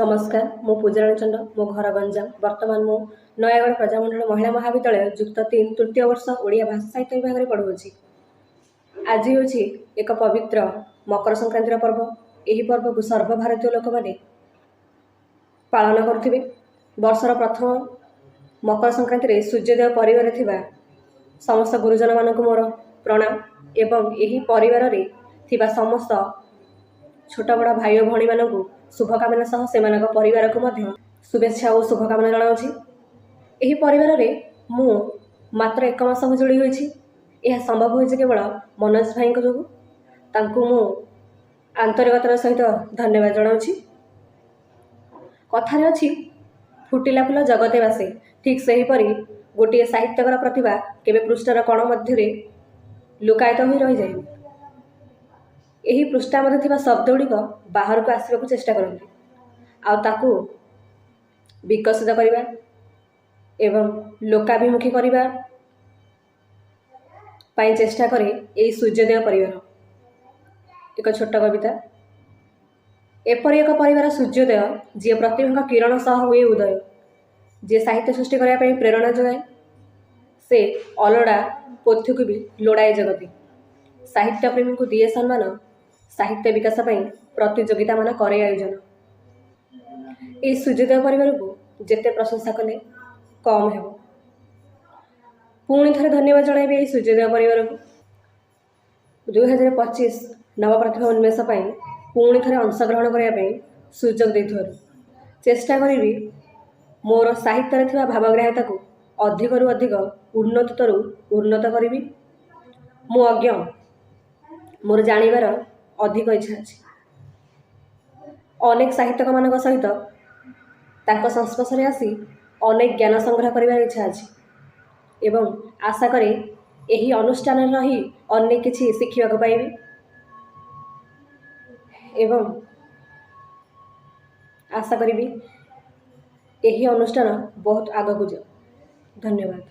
नमस्कार मो पूजाराणी चंद मो घर गंजाम वर्तमान मु नयागढ़ प्रजामंडल महिला महाविद्यालय युक्त 3 तृतीय वर्ष ओडिया भाषा साहित्य विभाग में पढ़ुची। आज हूँ एक पवित्र मकर संक्रांतिर पर्व। यही पर्व को सर्वभारतीय लोक मैंने पालन करुवे। वर्षर प्रथम मकर संक्रांति सूर्योदय परिवार थिबा समस्त गुरुजन मानक मोर प्रणाम एवं यही परिवार रे थिबा समस्त छोट बड़ भाई और भौणी मानक शुभकामना सह से परिवार को मध्य शुभेच्छा और शुभकामना जनाऊँगी। यही परिवार रे मु मात्र 1 मास जोड़ी होइछि। यह संभव होइछि केवल मनोज भाई जो तांकु मु आंतरिकतार सहित धन्यवाद जनाऊँगी। कथारे अछि फुटिला फुल जगते बासे, ठीक सही परी गोटे साहित्यकर प्रतिभा केबे पृष्ठर कण मध्य लुकायित हो रही जाए। यही पृष्ठा मध्य थिबा शब्द गुड़िक बाहर को आसवाक चेष्टा करते आउ विकसित करवा एवं लोकाभिमुखी करने चेष्टा करे। यही सूर्योदय परिवार एक छोट कविता। एपरी एक परिवार सूर्योदय जी प्रतिभा किरण सह हुए उदय, जी साहित्य सृष्टि करने प्रेरणा जोगाए, से अलड़ा पोथी को भी लोड़ाए जगती। साहित्य प्रेमी को दिए सम्मान, साहित्य विकास प्रतियोगिता मान करे आयोजन। यह सूर्योदय परिवार को जिते प्रशंसा कले कम हेब। पुणी थे धन्यवाद जनइबी यही सूर्योदय परिवार को 2025 नवप्रतिभा उन्मेष पुणी थे अंशग्रहण करने सुजोग दे चेष्टा करी मोर साहित्य थिबा भावग्राह्यता को अधिक रु अधिक उन्नततरु उन्नत करी। मु अज्ञ मोर जानिबार अधिक इच्छा अच्छी। अनेक साहित्यक मान सहित तांको संस्पर्श में आसी अनेक ज्ञान संग्रह कर इच्छा अच्छी एवं आशा करे यही अनुष्ठान रही अनेक किछि शिखिबाक पाइबे एवं आशा करी यही अनुष्ठान बहुत आगकू जाओ। धन्यवाद।